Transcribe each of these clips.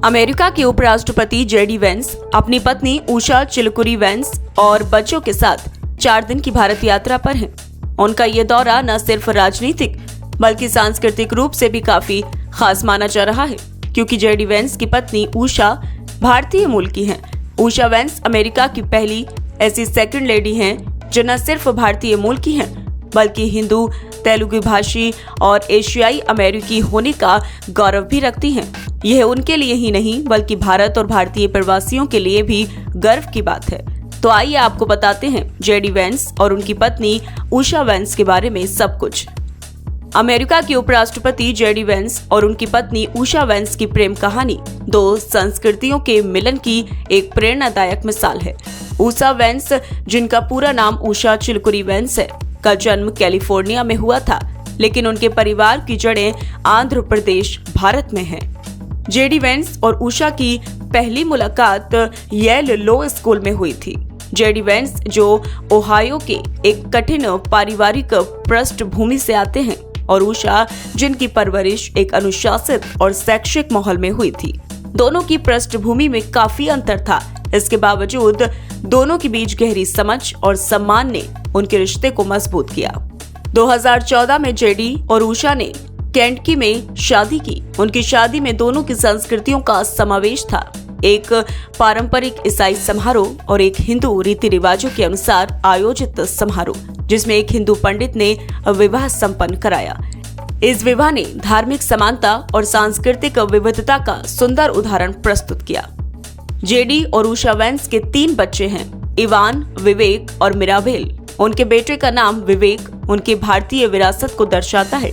America के उपराष्ट्रपति JD Vance अपनी पत्नी उषा चिलकुरी वेंस और बच्चों के साथ 4 दिन की भारत यात्रा पर हैं। उनका ये दौरा न सिर्फ राजनीतिक बल्कि सांस्कृतिक रूप से भी काफी खास माना जा रहा है, क्योंकि जेडी वेंस की पत्नी उषा भारतीय मूल की हैं। उषा वेंस अमेरिका की पहली ऐसी सेकंड लेडी हैं जो न सिर्फ भारतीय मूल की हैं बल्कि हिंदू, तेलुगु भाषी और एशियाई अमेरिकी होने का गौरव भी रखती हैं। यह उनके लिए ही नहीं बल्कि भारत और भारतीय प्रवासियों के लिए भी गर्व की बात है। तो आइए आपको बताते हैं जेडी वेंस और उनकी पत्नी उषा वेंस के बारे में सब कुछ। अमेरिका के उपराष्ट्रपति जेडी वेंस और उनकी पत्नी उषा वेंस की प्रेम कहानी 2 संस्कृतियों के मिलन की एक प्रेरणादायक मिसाल है। उषा वेंस, जिनका पूरा नाम उषा चिलकुरी वेंस है, का जन्म कैलिफोर्निया में हुआ था, लेकिन उनके परिवार की जड़ें आंध्र प्रदेश, भारत में हैं। जेडी वेंस और उषा की पहली मुलाकात येल लॉ स्कूल में हुई थी। जेडी वेंस, जो ओहायो के एक कठिन पारिवारिक पृष्ठभूमि से आते हैं, और उषा, जिनकी परवरिश एक अनुशासित और शैक्षिक माहौल में हुई थी। दोनों की पृष्ठभूमि में काफी अंतर था। इसके बावजूद दोनों के बीच गहरी समझ और सम्मान ने उनके रिश्ते को मजबूत किया। 2014 में जेडी और उषा ने केंटकी में शादी की। उनकी शादी में दोनों की संस्कृतियों का समावेश था, एक पारंपरिक ईसाई समारोह और एक हिंदू रीति रिवाजों के अनुसार आयोजित समारोह, जिसमें एक हिंदू पंडित ने विवाह संपन्न कराया। इस विवाह ने धार्मिक समानता और सांस्कृतिक विविधता का सुंदर उदाहरण प्रस्तुत किया। जेडी और उषा वेंस के 3 बच्चे हैं, इवान, विवेक और मिराबेल। उनके बेटे का नाम विवेक उनकी भारतीय विरासत को दर्शाता है।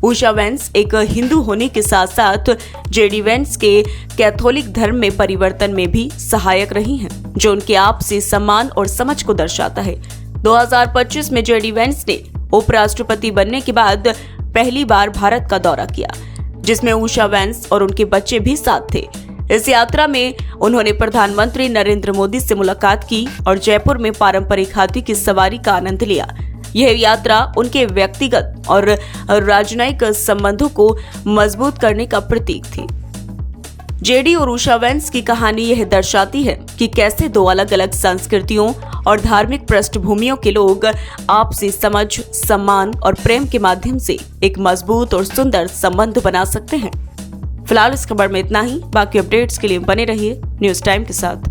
उषा वेंस एक हिंदू होने के साथ साथ जेडी वेंस के कैथोलिक धर्म में परिवर्तन में भी सहायक रही हैं, जो उनके आपसी सम्मान और समझ को दर्शाता है। 2025 में जेडी वेंस ने उपराष्ट्रपति बनने के बाद पहली बार भारत का दौरा किया, जिसमें उषा वेंस और उनके बच्चे भी साथ थे। इस यात्रा में उन्होंने प्रधानमंत्री नरेंद्र मोदी से मुलाकात की और जयपुर में पारंपरिक हाथी की सवारी का आनंद लिया। यह यात्रा उनके व्यक्तिगत और राजनयिक संबंधों को मजबूत करने का प्रतीक थी। जेडी और उषा वेंस की कहानी यह दर्शाती है कि कैसे 2 अलग-अलग संस्कृतियों और धार्मिक पृष्ठभूमियों के लोग आपसी समझ, सम्मान और प्रेम के माध्यम से एक मजबूत और सुंदर संबंध बना सकते हैं। फिलहाल इस खबर में इतना ही। बाकी अपडेट्स के लिए बने रहिए न्यूज़ टाइम के साथ।